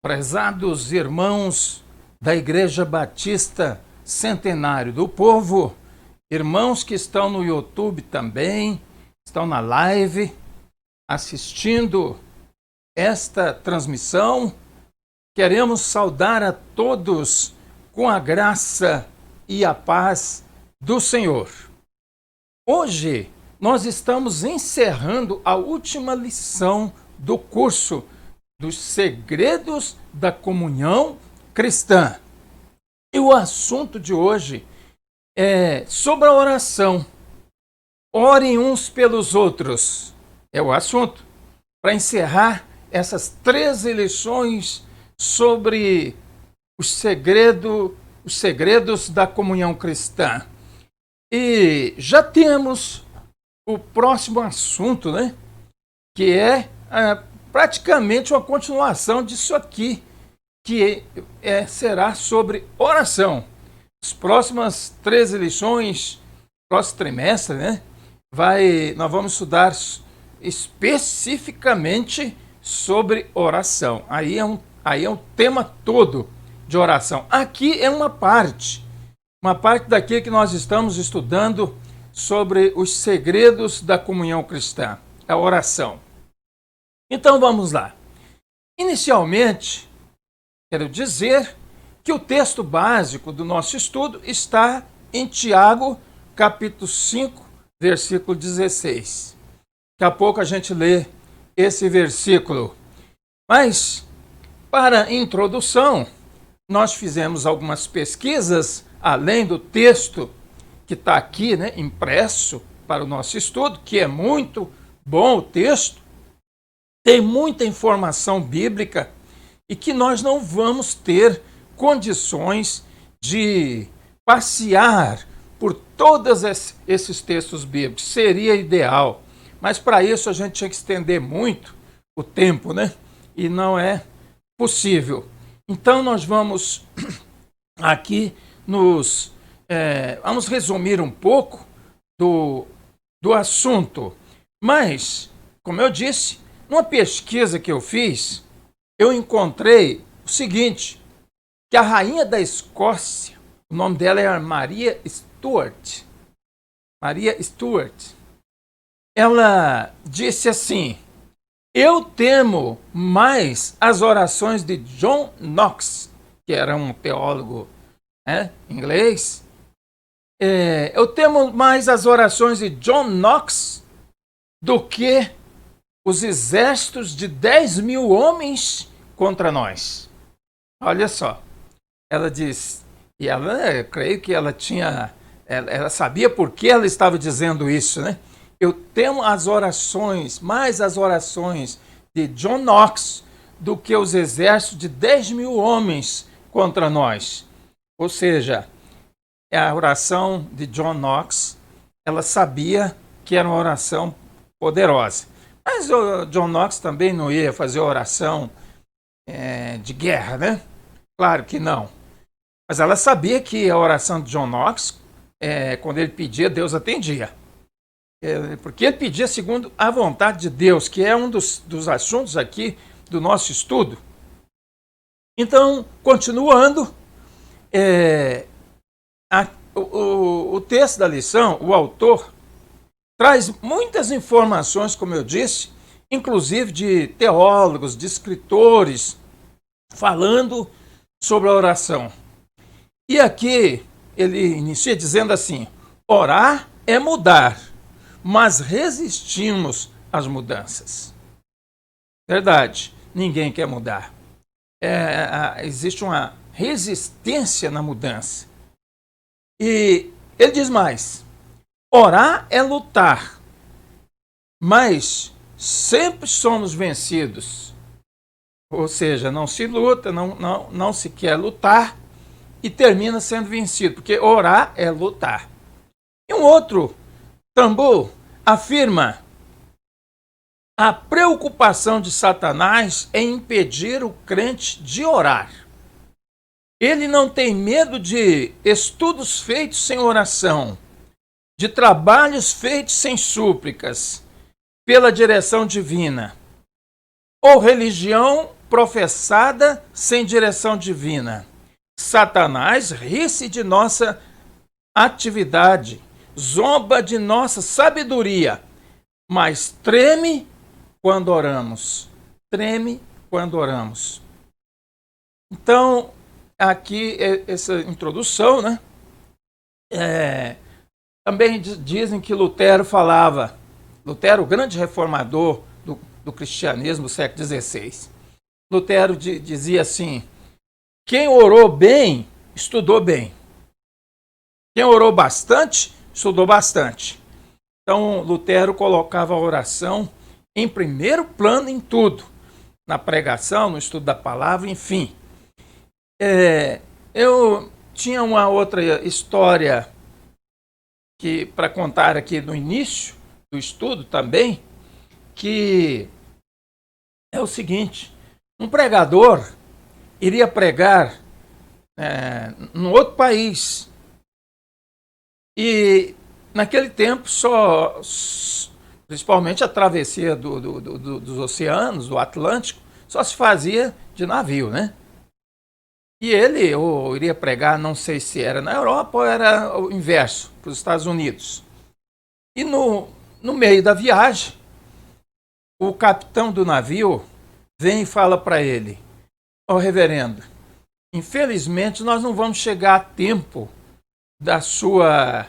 Prezados irmãos da Igreja Batista Centenário do Povo, irmãos que estão no YouTube também, estão na live, assistindo esta transmissão, queremos saudar a todos com a graça e a paz do Senhor. Hoje nós estamos encerrando a última lição do curso dos segredos da comunhão cristã. E o assunto de hoje é sobre a oração. Orem uns pelos outros. É o assunto. Para encerrar essas 13 lições sobre os segredos da comunhão cristã. E já temos o próximo assunto, né? Que é praticamente uma continuação disso aqui, que será sobre oração. As próximas 13 lições, próximo trimestre, né? Nós vamos estudar especificamente sobre oração. Aí é um tema todo de oração. Aqui é uma parte daqui que nós estamos estudando sobre os segredos da comunhão cristã, a oração. Então vamos lá. Inicialmente, quero dizer que o texto básico do nosso estudo está em Tiago, capítulo 5, versículo 16. Daqui a pouco a gente lê esse versículo. Mas, para a introdução, nós fizemos algumas pesquisas, além do texto que está aqui, né, impresso para o nosso estudo, que é muito bom o texto. Tem muita informação bíblica e que nós não vamos ter condições de passear por todos esses textos bíblicos. Seria ideal, mas para isso a gente tinha que estender muito o tempo, né? E não é possível. Então nós vamos aqui vamos resumir um pouco do assunto. Mas, como eu disse, numa pesquisa que eu fiz, eu encontrei o seguinte, que a rainha da Escócia, o nome dela é Maria Stuart. Maria Stuart. Ela disse assim: eu temo mais as orações de John Knox, que era um teólogo inglês. Eu temo mais as orações de John Knox do que os exércitos de 10 mil homens contra nós. Olha só, ela diz, e eu creio que ela sabia por que ela estava dizendo isso, né? Eu temo mais as orações de John Knox do que os exércitos de 10 mil homens contra nós. Ou seja, a oração de John Knox, ela sabia que era uma oração poderosa. Mas o John Knox também não ia fazer oração de guerra, né? Claro que não. Mas ela sabia que a oração de John Knox, quando ele pedia, Deus atendia. Porque ele pedia segundo a vontade de Deus, que é um dos assuntos aqui do nosso estudo. Então, continuando, o texto da lição, o autor traz muitas informações, como eu disse, inclusive de teólogos, de escritores, falando sobre a oração. E aqui ele inicia dizendo assim: orar é mudar, mas resistimos às mudanças. Verdade, ninguém quer mudar. Existe uma resistência na mudança. E ele diz mais: orar é lutar, mas sempre somos vencidos. Ou seja, não se luta, não se quer lutar e termina sendo vencido, porque orar é lutar. E um outro tambor afirma: a preocupação de Satanás é impedir o crente de orar. Ele não tem medo de estudos feitos sem oração, de trabalhos feitos sem súplicas, pela direção divina, ou religião professada sem direção divina. Satanás ri-se de nossa atividade, zomba de nossa sabedoria, mas treme quando oramos. Treme quando oramos. Então, aqui essa introdução, né? Também dizem que Lutero falava, Lutero, o grande reformador do cristianismo do século XVI. Lutero dizia assim: quem orou bem, estudou bem. Quem orou bastante, estudou bastante. Então, Lutero colocava a oração em primeiro plano em tudo. Na pregação, no estudo da palavra, enfim. Eu tinha uma outra história para contar aqui no início do estudo também, que é o seguinte: um pregador iria pregar num outro país. E naquele tempo, principalmente a travessia dos oceanos, do Atlântico, só se fazia de navio, né? E ele iria pregar, não sei se era na Europa ou era o inverso, para os Estados Unidos. E no meio da viagem, o capitão do navio vem e fala para ele: ó reverendo, infelizmente nós não vamos chegar a tempo da sua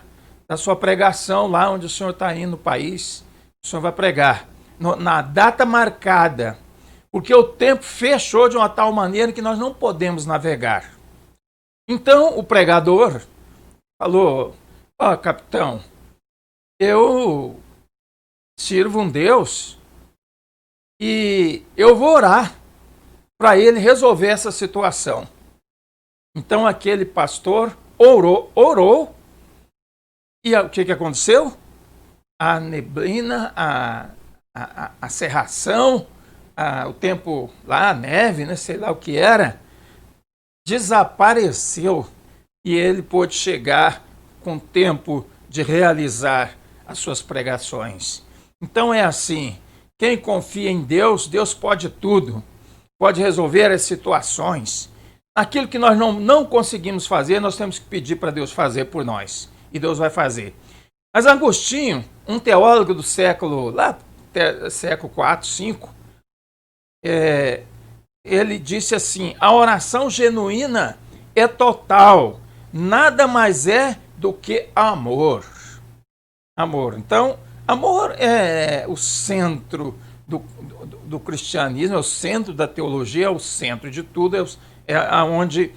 pregação lá onde o senhor está indo no país. O senhor vai pregar na data marcada, porque o tempo fechou de uma tal maneira que nós não podemos navegar. Então o pregador falou: ó capitão, eu sirvo um Deus e eu vou orar para ele resolver essa situação. Então aquele pastor orou, e o que aconteceu? A neblina, a cerração, o tempo lá, a neve, né, sei lá o que era, desapareceu e ele pôde chegar com tempo de realizar as suas pregações. Então é assim, quem confia em Deus, Deus pode tudo, pode resolver as situações. Aquilo que nós não conseguimos fazer, nós temos que pedir para Deus fazer por nós. E Deus vai fazer. Mas Agostinho, um teólogo do século 4, 5, ele disse assim: a oração genuína é total, nada mais é do que amor. Amor. Então, amor é o centro do cristianismo, é o centro da teologia, é o centro de tudo, é onde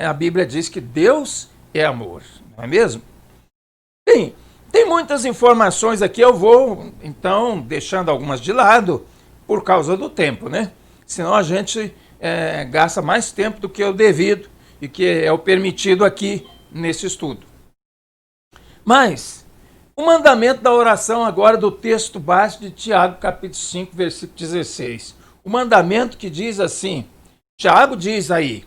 a Bíblia diz que Deus é amor, não é mesmo? Bem, tem muitas informações aqui, eu vou, então, deixando algumas de lado por causa do tempo, né? Senão a gente gasta mais tempo do que é o devido e que é o permitido aqui nesse estudo. Mas, o mandamento da oração agora do texto básico de Tiago, capítulo 5, versículo 16. O mandamento que diz assim, Tiago diz aí: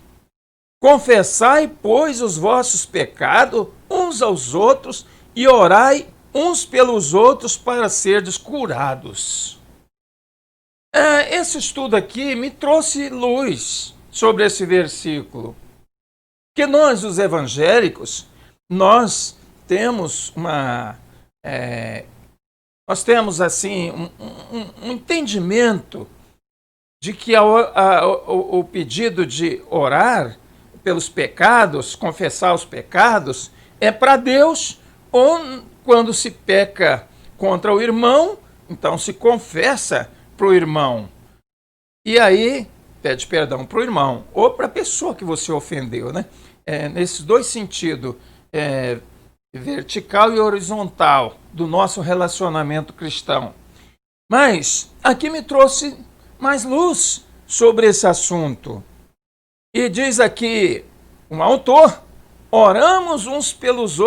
confessai, pois, os vossos pecados uns aos outros e orai uns pelos outros para serdes curados. Esse estudo aqui me trouxe luz sobre esse versículo. Porque nós, os evangélicos, nós temos assim um entendimento de que o pedido de orar pelos pecados, confessar os pecados, é para Deus, ou quando se peca contra o irmão, então se confessa para o irmão. E aí pede perdão para o irmão, ou para a pessoa que você ofendeu, né? Nesses dois sentidos, vertical e horizontal, do nosso relacionamento cristão. Mas aqui me trouxe mais luz sobre esse assunto. E diz aqui um autor: orarmos uns pelos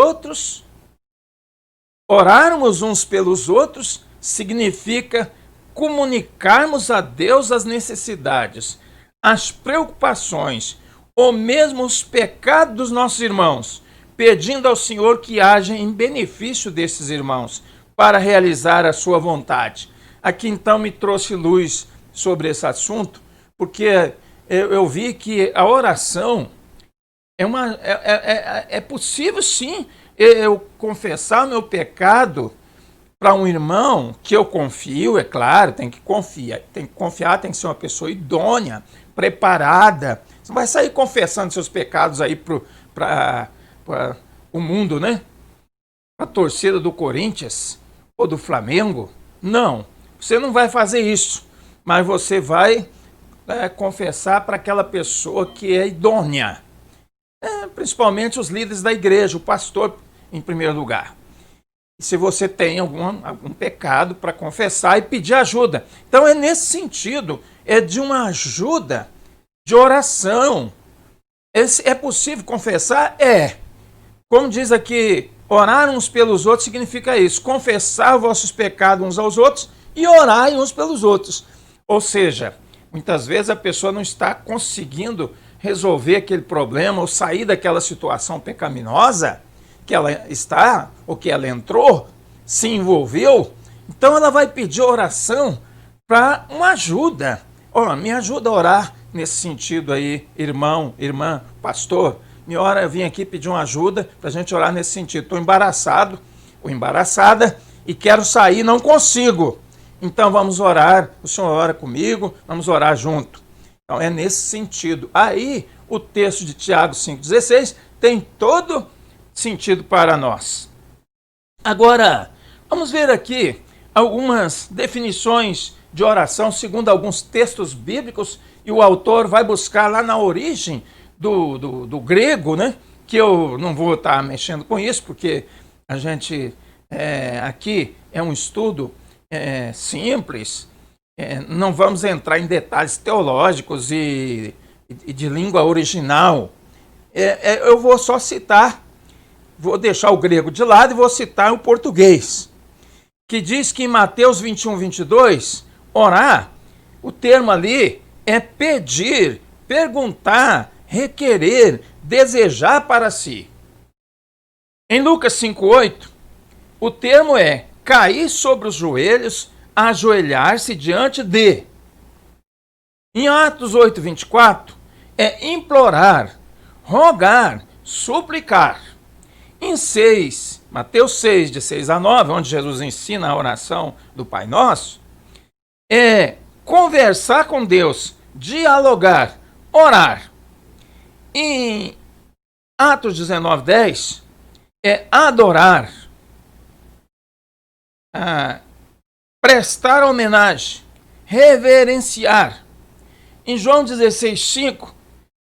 outros significa comunicarmos a Deus as necessidades, as preocupações, ou mesmo os pecados dos nossos irmãos, pedindo ao Senhor que haja em benefício desses irmãos, para realizar a sua vontade. Aqui então me trouxe luz sobre esse assunto, porque eu vi que a oração é possível sim eu confessar meu pecado para um irmão que eu confio, é claro, tem que confiar, tem que ser uma pessoa idônea, preparada. Você não vai sair confessando seus pecados aí para o mundo, né? Para a torcida do Corinthians ou do Flamengo. Não, você não vai fazer isso, mas você vai confessar para aquela pessoa que é idônea, principalmente os líderes da igreja, o pastor em primeiro lugar. Se você tem algum pecado para confessar e pedir ajuda. Então é nesse sentido, é de uma ajuda de oração. É possível confessar? É. Como diz aqui, orar uns pelos outros significa isso, confessar vossos pecados uns aos outros e orar uns pelos outros. Ou seja, muitas vezes a pessoa não está conseguindo resolver aquele problema ou sair daquela situação pecaminosa que ela está, ou que ela entrou, se envolveu. Então ela vai pedir oração para uma ajuda. Me ajuda a orar nesse sentido aí, irmão, irmã, pastor. Eu vim aqui pedir uma ajuda para a gente orar nesse sentido. Estou embaraçado ou embaraçada e quero sair, não consigo. Então vamos orar, o senhor ora comigo, vamos orar junto. Então é nesse sentido. Aí o texto de Tiago 5,16 tem todo sentido para nós. Agora, vamos ver aqui algumas definições de oração segundo alguns textos bíblicos, e o autor vai buscar lá na origem do grego, né? Que eu não vou estar mexendo com isso, porque a gente aqui é um estudo simples, não vamos entrar em detalhes teológicos e de língua original. Eu vou só citar, vou deixar o grego de lado e vou citar o português, que diz que em Mateus 21, 22, orar, o termo ali é pedir, perguntar, requerer, desejar para si. Em Lucas 5,8, o termo é cair sobre os joelhos, ajoelhar-se diante de. Em Atos 8,24, é implorar, rogar, suplicar. Em Mateus 6, de 6 a 9, onde Jesus ensina a oração do Pai Nosso, é conversar com Deus, dialogar, orar. Em Atos 19, 10, é adorar, prestar homenagem, reverenciar. Em João 16, 5,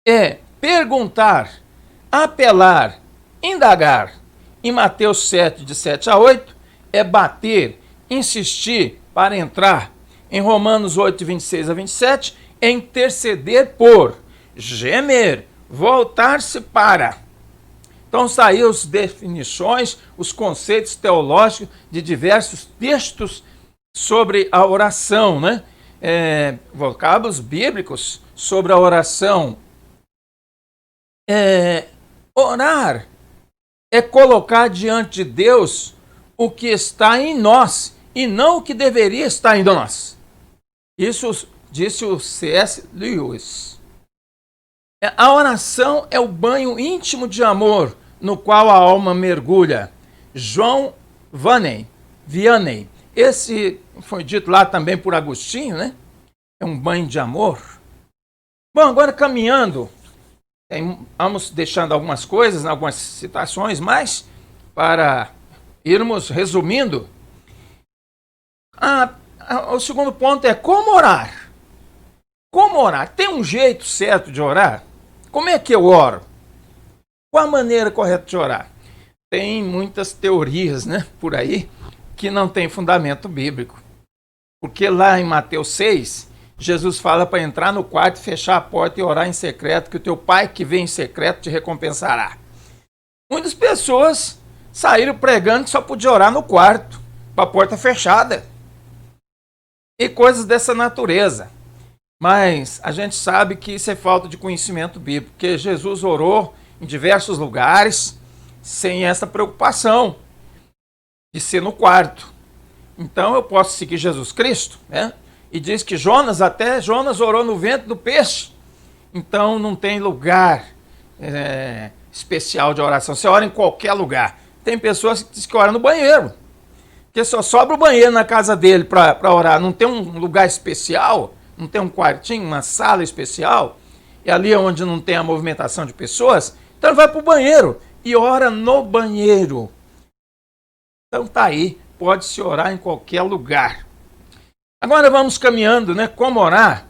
é perguntar, apelar, indagar. Em Mateus 7, de 7 a 8, é bater, insistir para entrar. Em Romanos 8, 26 a 27, é interceder por, gemer, voltar-se para. Então, saíram as definições, os conceitos teológicos de diversos textos sobre a oração, né? Vocábulos bíblicos sobre a oração. Orar é colocar diante de Deus o que está em nós e não o que deveria estar em nós. Isso disse o C.S. Lewis. A oração é o banho íntimo de amor no qual a alma mergulha. João Vianney. Esse foi dito lá também por Agostinho, né? É um banho de amor. Bom, agora caminhando, vamos deixando algumas coisas, algumas citações, mas para irmos resumindo, o segundo ponto é como orar. Como orar? Tem um jeito certo de orar? Como é que eu oro? Qual a maneira correta de orar? Tem muitas teorias, né, por aí que não tem fundamento bíblico. Porque lá em Mateus 6, Jesus fala para entrar no quarto, fechar a porta e orar em secreto, que o teu pai que vem em secreto te recompensará. Muitas pessoas saíram pregando que só podia orar no quarto, com a porta fechada. E coisas dessa natureza. Mas a gente sabe que isso é falta de conhecimento bíblico, porque Jesus orou em diversos lugares sem essa preocupação de ser no quarto. Então eu posso seguir Jesus Cristo, né? E diz que Jonas orou no ventre do peixe. Então não tem lugar especial de oração. Você ora em qualquer lugar. Tem pessoas que dizem que oram no banheiro. Porque só sobra o banheiro na casa dele para orar. Não tem um lugar especial, não tem um quartinho, uma sala especial. E ali é onde não tem a movimentação de pessoas. Então ele vai para o banheiro e ora no banheiro. Então tá aí, pode-se orar em qualquer lugar. Agora vamos caminhando, né? Como orar?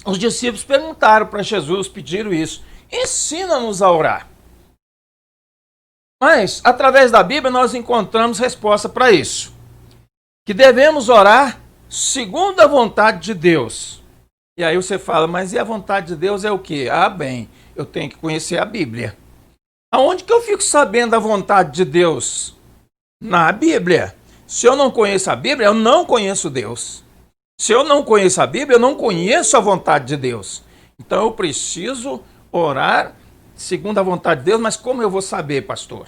Os discípulos perguntaram para Jesus, pediram isso. Ensina-nos a orar. Mas, através da Bíblia, nós encontramos resposta para isso. Que devemos orar segundo a vontade de Deus. E aí você fala, mas e a vontade de Deus é o quê? Ah, bem, eu tenho que conhecer a Bíblia. Aonde que eu fico sabendo a vontade de Deus? Na Bíblia. Se eu não conheço a Bíblia, eu não conheço Deus. Se eu não conheço a Bíblia, eu não conheço a vontade de Deus. Então eu preciso orar segundo a vontade de Deus, mas como eu vou saber, pastor?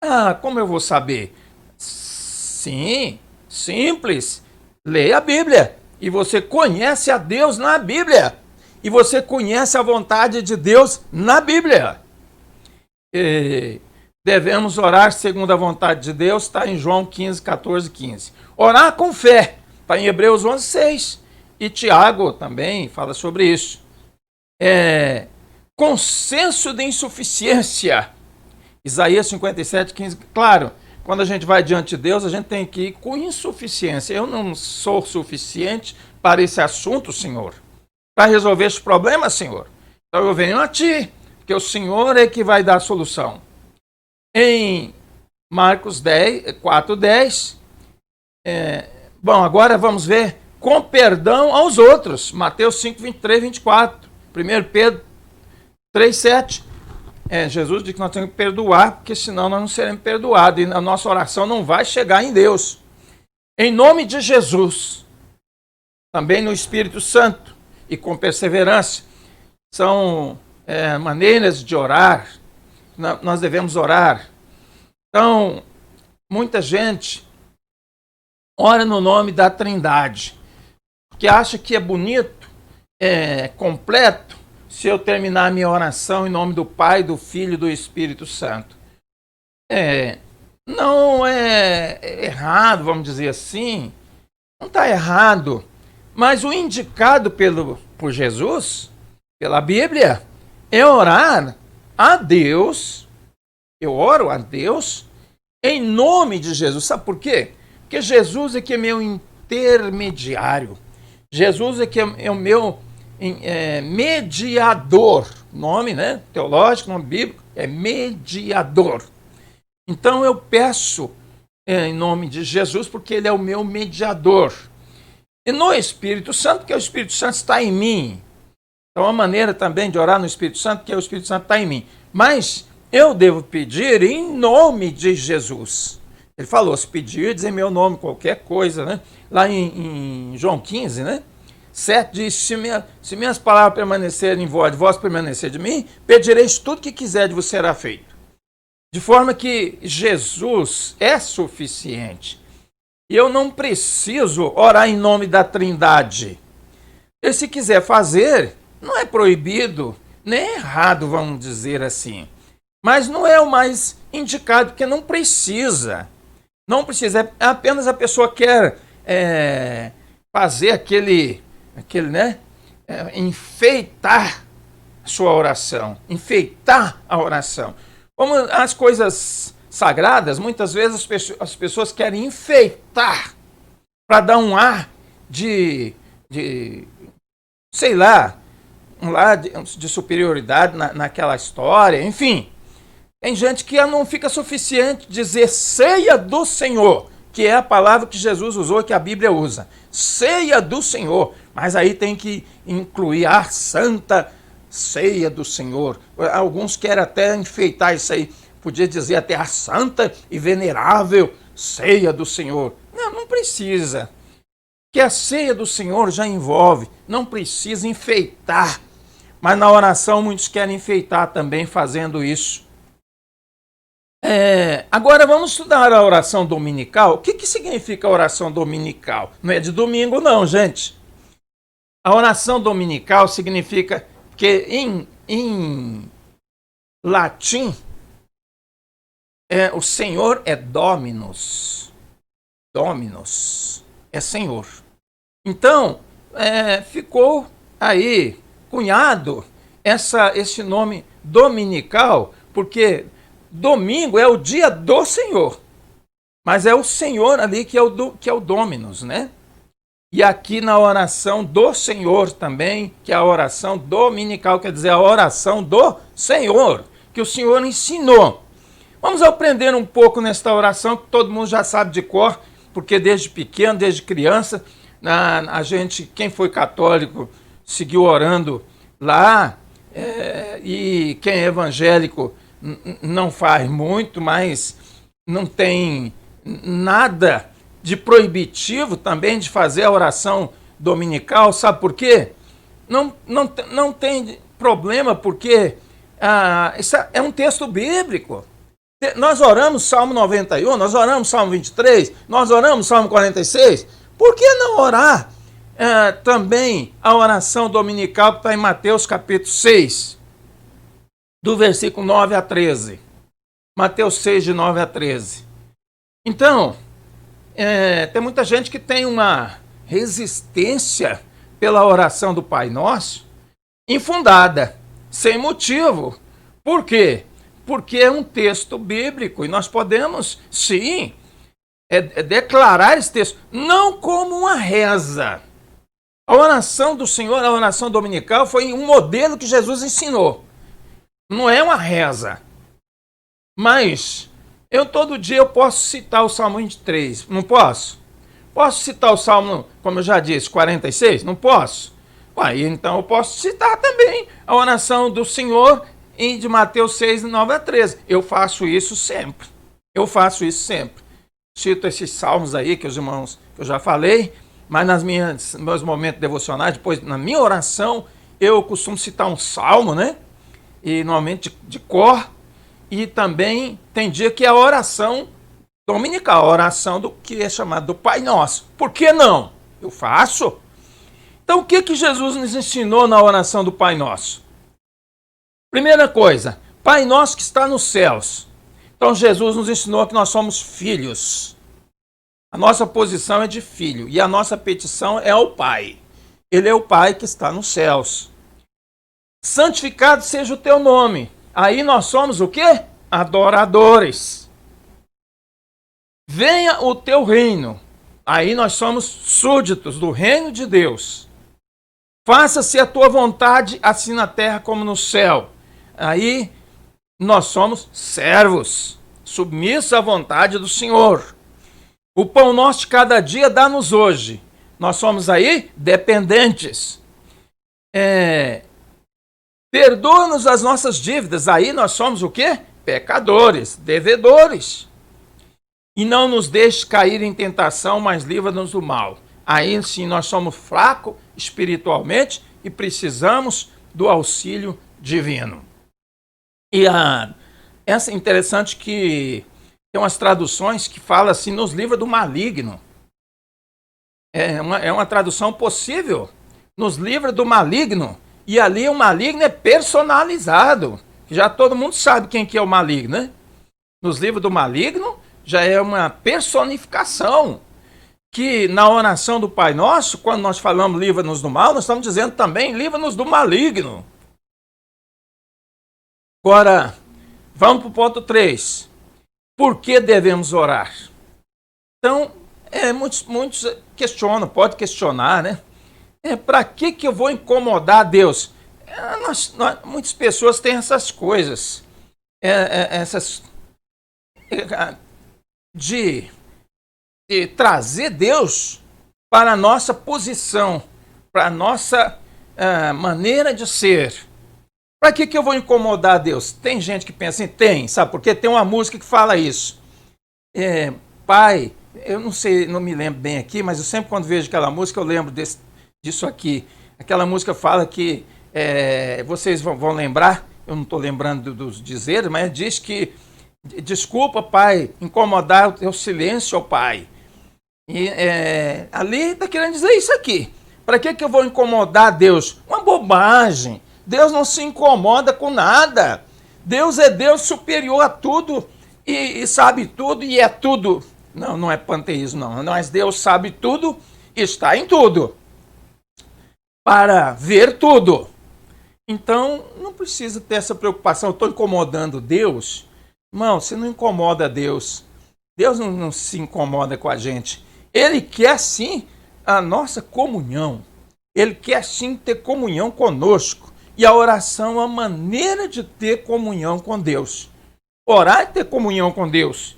Ah, como eu vou saber? Sim, simples. Leia a Bíblia e você conhece a Deus na Bíblia. E você conhece a vontade de Deus na Bíblia. E devemos orar segundo a vontade de Deus, está em João 15, 14, 15. Orar com fé, está em Hebreus 11, 6. E Tiago também fala sobre isso. Consenso de insuficiência. Isaías 57, 15. Claro, quando a gente vai diante de Deus, a gente tem que ir com insuficiência. Eu não sou suficiente para esse assunto, Senhor. Para resolver esse problema, Senhor. Então eu venho a Ti, porque o Senhor é que vai dar a solução. Em Marcos 4, 10. Bom, agora vamos ver com perdão aos outros. Mateus 5, 23, 24. 1 Pedro 3, 7. Jesus diz que nós temos que perdoar, porque senão nós não seremos perdoados. E a nossa oração não vai chegar em Deus. Em nome de Jesus. Também no Espírito Santo. E com perseverança. São maneiras de orar. Nós devemos orar. Então, muita gente ora no nome da Trindade, porque acha que é bonito, completo, se eu terminar a minha oração em nome do Pai, do Filho e do Espírito Santo. Não é errado, vamos dizer assim, não está errado, mas o indicado por Jesus, pela Bíblia, é orar a Deus. Eu oro a Deus em nome de Jesus. Sabe por quê? Porque Jesus é que é meu intermediário. Jesus é que é o meu mediador. Nome, né? Teológico, nome bíblico, é mediador. Então eu peço em nome de Jesus porque Ele é o meu mediador. E no Espírito Santo, porque o Espírito Santo está em mim. Então a maneira também de orar no Espírito Santo, porque o Espírito Santo está em mim. Mas eu devo pedir em nome de Jesus. Ele falou, se pedir, dizer meu nome, qualquer coisa, né? Lá em João 15, né? 7 diz, se minhas palavras permanecerem em vós permanecer de mim, pedireis tudo que quiser de vos será feito. De forma que Jesus é suficiente. E eu não preciso orar em nome da Trindade. E se quiser fazer, não é proibido, nem é errado, vamos dizer assim. Mas não é o mais indicado, porque não precisa. Não precisa, apenas a pessoa quer fazer aquele né? Enfeitar a sua oração. Enfeitar a oração. Como as coisas sagradas, muitas vezes as pessoas querem enfeitar para dar um ar de sei lá, um ar de superioridade naquela história, enfim. Tem gente que não fica suficiente dizer ceia do Senhor, que é a palavra que Jesus usou, que a Bíblia usa. Ceia do Senhor. Mas aí tem que incluir a santa ceia do Senhor. Alguns querem até enfeitar isso aí. Podia dizer até a santa e venerável ceia do Senhor. Não precisa. Que a ceia do Senhor já envolve. Não precisa enfeitar. Mas na oração muitos querem enfeitar também fazendo isso. Agora vamos estudar a oração dominical. O que significa a oração dominical? Não é de domingo não, gente. A oração dominical significa que em latim o Senhor é Dominus. Dominus é Senhor. Então, ficou aí cunhado esse nome dominical, porque domingo é o dia do Senhor. Mas é o Senhor ali que é o Dominus, né? E aqui na oração do Senhor também, que é a oração dominical, quer dizer, a oração do Senhor, que o Senhor ensinou. Vamos aprender um pouco nesta oração, que todo mundo já sabe de cor, porque desde pequeno, desde criança, a gente, quem foi católico, seguiu orando lá, e quem é evangélico não faz muito, mas não tem nada de proibitivo também de fazer a oração dominical. Sabe por quê? Não tem problema, porque isso é um texto bíblico. Nós oramos Salmo 91, nós oramos Salmo 23, nós oramos Salmo 46. Por que não orar também a oração dominical que está em Mateus capítulo 6, do versículo 9 a 13? Mateus 6, de 9 a 13. Então, tem muita gente que tem uma resistência pela oração do Pai Nosso infundada, sem motivo. Por quê? Porque é um texto bíblico e nós podemos, sim, declarar esse texto, não como uma reza. A oração do Senhor, a oração dominical, foi um modelo que Jesus ensinou. Não é uma reza. Mas todo dia eu posso citar o Salmo 23, não posso? Posso citar o Salmo, como eu já disse, 46? Não posso? Então eu posso citar também a oração do Senhor de Mateus 6, 9 a 13. Eu faço isso sempre. Cito esses salmos aí que os irmãos, que eu já falei, mas meus momentos devocionais, depois na minha oração, eu costumo citar um salmo, né? E normalmente de cor. E também tem dia que é a oração dominical, a oração do que é chamado do Pai Nosso. Por que não? Eu faço. Então o que Jesus nos ensinou na oração do Pai Nosso? Primeira coisa, Pai Nosso que está nos céus. Então Jesus nos ensinou que nós somos filhos. A nossa posição é de filho e a nossa petição é ao Pai. Ele é o Pai que está nos céus. Santificado seja o teu nome. Aí nós somos o quê? Adoradores. Venha o teu reino. Aí nós somos súditos do reino de Deus. Faça-se a tua vontade, assim na terra como no céu. Aí nós somos servos, submissos à vontade do Senhor. O pão nosso de cada dia dá-nos hoje. Nós somos aí dependentes. Perdoa-nos as nossas dívidas. Aí nós somos o quê? Pecadores, devedores. E não nos deixe cair em tentação, mas livra-nos do mal. Aí sim nós somos fracos espiritualmente e precisamos do auxílio divino. E essa é interessante que tem umas traduções que falam assim, nos livra do maligno. É uma tradução possível. Nos livra do maligno. E ali o maligno é personalizado. Já todo mundo sabe quem que é o maligno, né? Nos livros do maligno já é uma personificação. Que na oração do Pai Nosso, quando nós falamos livra-nos do mal, nós estamos dizendo também livra-nos do maligno. Agora, vamos para o ponto 3. Por que devemos orar? Então, muitos questionam, pode questionar, né? Para que eu vou incomodar Deus? Muitas pessoas têm essas coisas, de trazer Deus para a nossa posição, para a nossa maneira de ser. Para que eu vou incomodar Deus? Tem gente que pensa assim, tem, sabe por quê? Tem uma música que fala isso. Pai, eu não sei, não me lembro bem aqui, mas eu sempre quando vejo aquela música eu lembro disso aqui. Aquela música fala que, vocês vão lembrar, eu não estou lembrando dos dizeres, mas diz que, desculpa, Pai, incomodar o teu silêncio, ó Pai. E ali está querendo dizer isso aqui. Para que eu vou incomodar Deus? Uma bobagem. Deus não se incomoda com nada. Deus é Deus superior a tudo e sabe tudo e é tudo. Não, não é panteísmo, não. Mas Deus sabe tudo e está em tudo. Para ver tudo. Então, não precisa ter essa preocupação. Eu estou incomodando Deus? Irmão, você não incomoda Deus. Deus não se incomoda com a gente. Ele quer sim a nossa comunhão. Ele quer sim ter comunhão conosco. E a oração é uma maneira de ter comunhão com Deus. Orar é ter comunhão com Deus.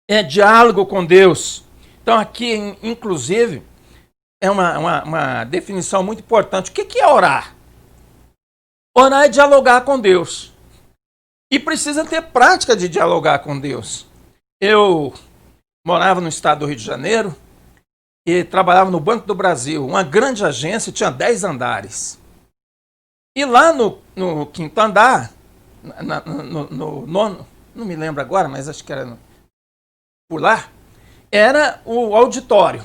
É diálogo com Deus. Então aqui, inclusive, é uma definição muito importante. O que é orar? Orar é dialogar com Deus. E precisa ter prática de dialogar com Deus. Eu morava no estado do Rio de Janeiro e trabalhava no Banco do Brasil, uma grande agência, tinha 10 andares. E lá no quinto andar, no nono, não me lembro agora, mas acho que era por lá, era o auditório.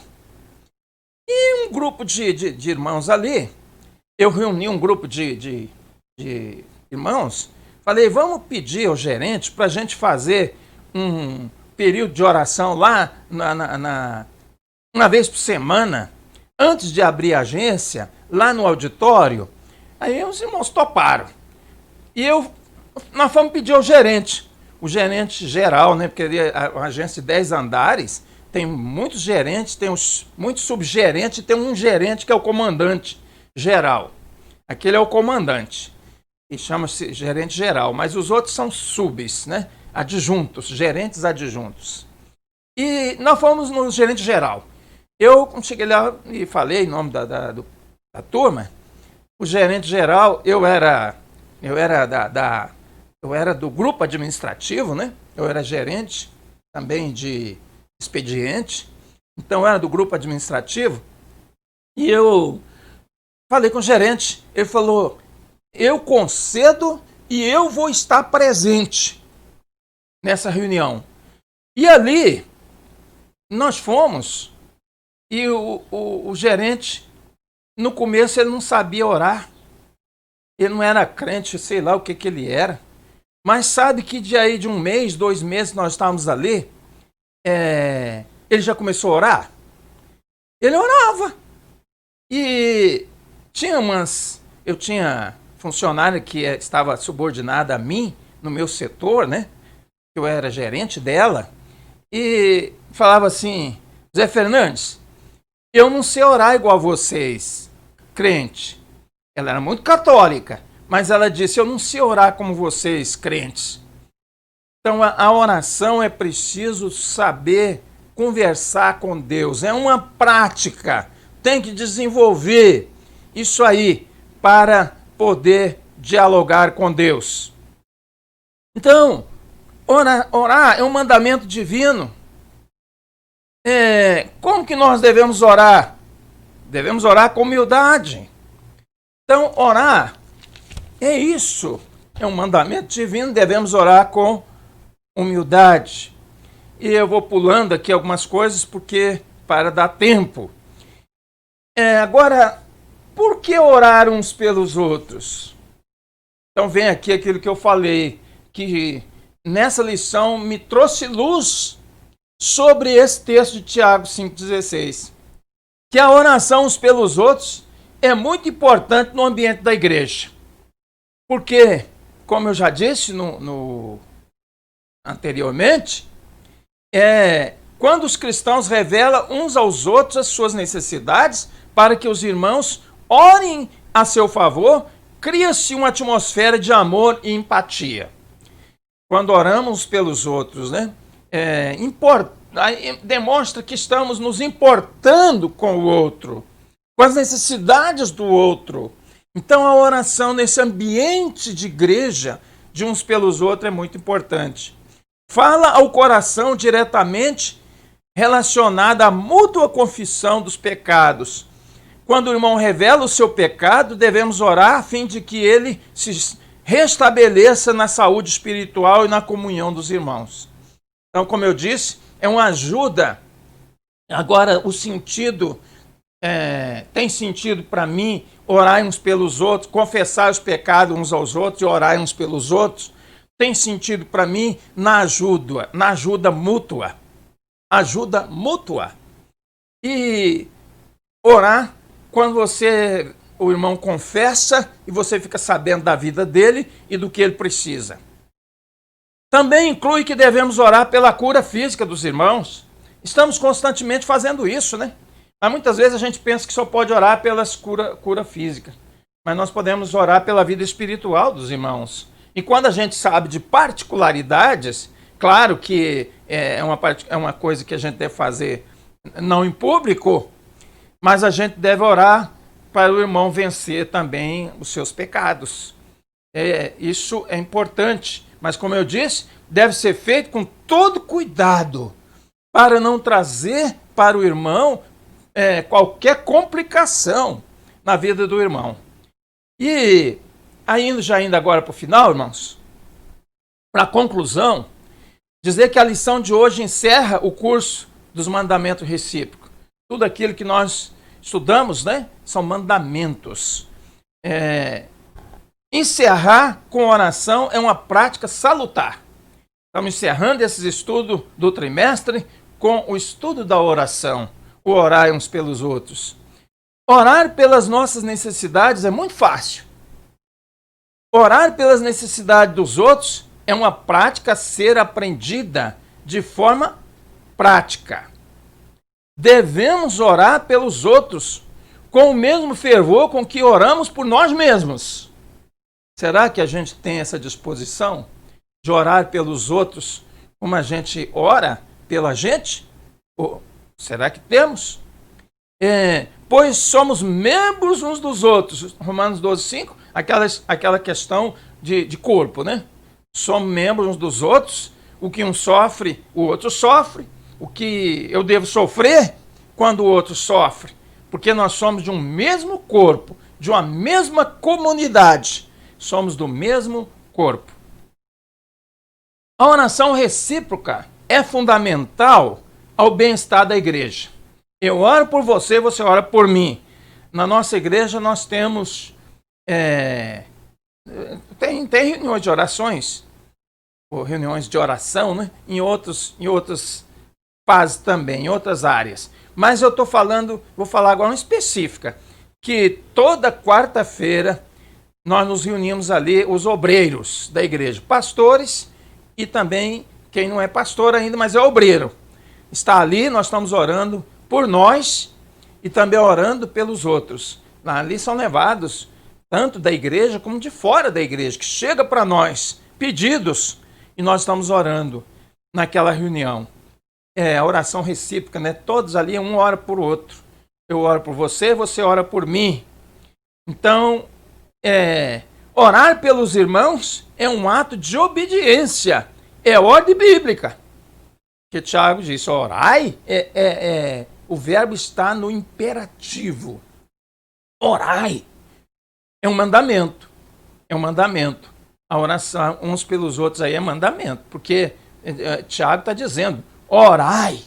E um grupo de irmãos ali, eu reuni um grupo de irmãos, falei, vamos pedir ao gerente para a gente fazer um período de oração lá uma vez por semana, antes de abrir a agência, lá no auditório. Aí os irmãos toparam. E nós fomos pedir ao gerente, o gerente geral, né? Porque a agência de 10 andares tem muitos gerentes, tem muitos subgerentes, tem um gerente que é o comandante geral. Aquele é o comandante, e chama-se gerente geral, mas os outros são subs, né? Adjuntos, gerentes adjuntos. E nós fomos no gerente geral. Eu cheguei lá e falei em nome da turma. O gerente geral, eu era do grupo administrativo, né? Eu era gerente também de expediente. Então eu era do grupo administrativo. E eu falei com o gerente. Ele falou, eu concedo e eu vou estar presente nessa reunião. E ali nós fomos. E o gerente, no começo, ele não sabia orar. Ele não era crente, sei lá o que ele era. Mas sabe que de um mês, 2 meses, nós estávamos ali, ele já começou a orar? Ele orava. E eu tinha funcionária que estava subordinada a mim, no meu setor, né? Eu era gerente dela. E falava assim, Zé Fernandes, eu não sei orar igual a vocês, crente. Ela era muito católica, mas ela disse, eu não sei orar como vocês, crentes. Então a oração é preciso saber conversar com Deus. É uma prática, tem que desenvolver isso aí para poder dialogar com Deus. Então, orar é um mandamento divino. Como que nós devemos orar? Devemos orar com humildade. Então, orar é isso. É um mandamento divino, devemos orar com humildade. E eu vou pulando aqui algumas coisas porque para dar tempo. Agora, por que orar uns pelos outros? Então vem aqui aquilo que eu falei, que nessa lição me trouxe luz sobre esse texto de Tiago 5,16, que a oração uns pelos outros é muito importante no ambiente da igreja. Porque, como eu já disse anteriormente, quando os cristãos revelam uns aos outros as suas necessidades para que os irmãos orem a seu favor, cria-se uma atmosfera de amor e empatia. Quando oramos pelos outros, né? Demonstra que estamos nos importando com o outro, com as necessidades do outro. Então a oração nesse ambiente de igreja, de uns pelos outros, é muito importante. Fala ao coração diretamente relacionada à mútua confissão dos pecados. Quando o irmão revela o seu pecado, devemos orar a fim de que ele se restabeleça na saúde espiritual e na comunhão dos irmãos. Então, como eu disse, é uma ajuda Agora, o sentido, tem sentido para mim orar uns pelos outros, confessar os pecados uns aos outros e orar uns pelos outros? Tem sentido para mim na ajuda mútua. Ajuda mútua. E orar quando o irmão confessa e você fica sabendo da vida dele e do que ele precisa. Também inclui que devemos orar pela cura física dos irmãos. Estamos constantemente fazendo isso, né? Mas muitas vezes a gente pensa que só pode orar pela cura física. Mas nós podemos orar pela vida espiritual dos irmãos. E quando a gente sabe de particularidades, claro que é uma coisa que a gente deve fazer não em público, mas a gente deve orar para o irmão vencer também os seus pecados. Isso é importante, mas como eu disse, deve ser feito com todo cuidado, para não trazer para o irmão qualquer complicação na vida do irmão. E indo agora para o final, irmãos, para a conclusão, dizer que a lição de hoje encerra o curso dos mandamentos recíprocos. Tudo aquilo que nós estudamos, né, são mandamentos. Encerrar com oração é uma prática salutar. Estamos encerrando esses estudos do trimestre com o estudo da oração, o orar uns pelos outros. Orar pelas nossas necessidades é muito fácil. Orar pelas necessidades dos outros é uma prática a ser aprendida de forma prática. Devemos orar pelos outros com o mesmo fervor com que oramos por nós mesmos. Será que a gente tem essa disposição de orar pelos outros como a gente ora pela gente? Ou será que temos? Pois somos membros uns dos outros. Romanos 12:5, aquela questão de corpo, né? Somos membros uns dos outros. O que um sofre, o outro sofre. O que eu devo sofrer quando o outro sofre. Porque nós somos de um mesmo corpo, de uma mesma comunidade. Somos do mesmo corpo. A oração recíproca é fundamental ao bem-estar da igreja. Eu oro por você, você ora por mim. Na nossa igreja nós temos tem reuniões de orações, ou reuniões de oração, né? Em outras fases também, em outras áreas. Mas eu vou falar agora uma específica, que toda quarta-feira nós nos reunimos ali, os obreiros da igreja, pastores e também quem não é pastor ainda, mas é obreiro. Está ali, nós estamos orando por nós e também orando pelos outros. Ali são levados tanto da igreja como de fora da igreja, que chega para nós pedidos e nós estamos orando naquela reunião. A oração recíproca, né? Todos ali, um ora por outro. Eu oro por você, você ora por mim. Então, orar pelos irmãos é um ato de obediência, é ordem bíblica. Que Tiago disse, orai, o verbo está no imperativo. Orai é um mandamento, A oração uns pelos outros aí é mandamento, porque Tiago está dizendo, orai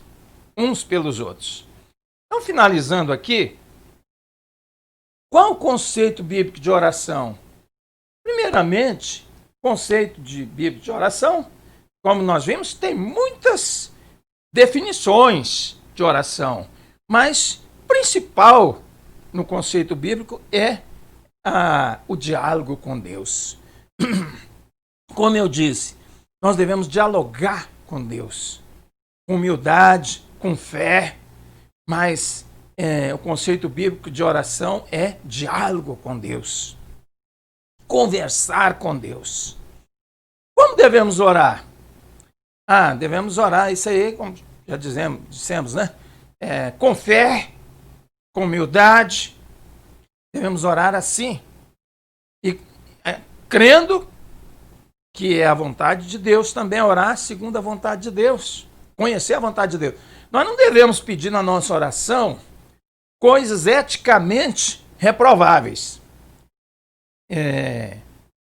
uns pelos outros. Então, finalizando aqui, qual o conceito bíblico de oração? Primeiramente, conceito bíblico de oração, como nós vimos, tem muitas definições de oração, mas principal no conceito bíblico é o diálogo com Deus. Como eu disse, nós devemos dialogar com Deus, com humildade, com fé, mas o conceito bíblico de oração é diálogo com Deus, conversar com Deus. Como devemos orar? Devemos orar, isso aí, como já dissemos, né? Com fé, com humildade, devemos orar assim, e crendo que é a vontade de Deus, também orar segundo a vontade de Deus, conhecer a vontade de Deus. Nós não devemos pedir na nossa oração coisas eticamente reprováveis,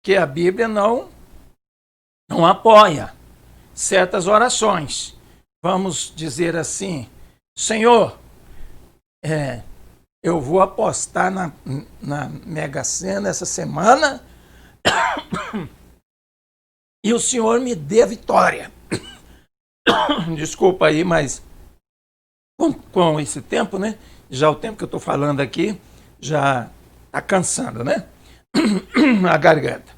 que a Bíblia não apoia certas orações. Vamos dizer assim, Senhor, eu vou apostar na Mega Sena essa semana e o Senhor me dê a vitória. Desculpa aí, mas com esse tempo, né? Já o tempo que eu estou falando aqui já está cansando, né? A garganta.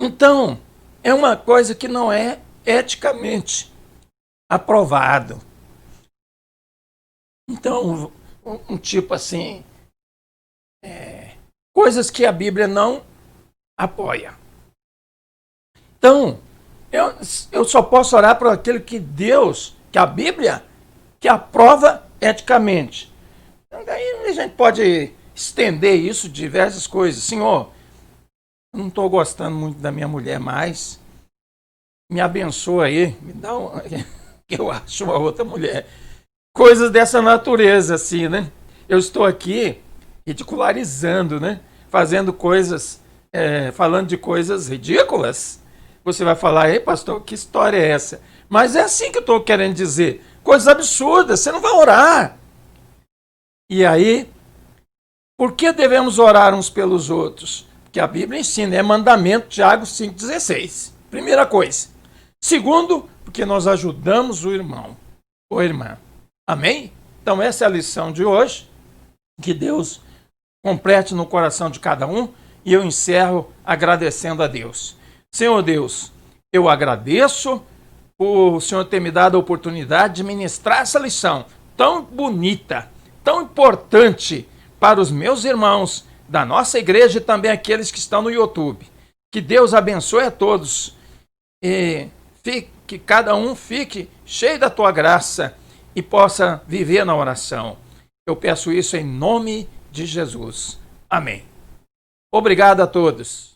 Então, é uma coisa que não é eticamente aprovado. Então, um tipo assim, coisas que a Bíblia não apoia. Então, eu só posso orar por aquilo que Deus, que a Bíblia, que aprova eticamente. Então, daí a gente pode estender isso de diversas coisas. Senhor, eu não estou gostando muito da minha mulher mais. Me abençoa aí, me dá que eu acho uma outra mulher. Coisas dessa natureza, assim, né? Eu estou aqui ridicularizando, né? Fazendo coisas, falando de coisas ridículas. Você vai falar, ei, pastor, que história é essa? Mas é assim que eu estou querendo dizer. Coisas absurdas, você não vai orar. E aí, por que devemos orar uns pelos outros? Porque a Bíblia ensina, é mandamento, Tiago 5,16. Primeira coisa. Segundo, porque nós ajudamos o irmão ou irmã. Amém? Então essa é a lição de hoje. Que Deus complete no coração de cada um. E eu encerro agradecendo a Deus. Senhor Deus, eu agradeço por o Senhor ter me dado a oportunidade de ministrar essa lição tão bonita, tão importante para os meus irmãos da nossa igreja e também aqueles que estão no YouTube. Que Deus abençoe a todos e que cada um fique cheio da tua graça e possa viver na oração. Eu peço isso em nome de Jesus. Amém. Obrigado a todos.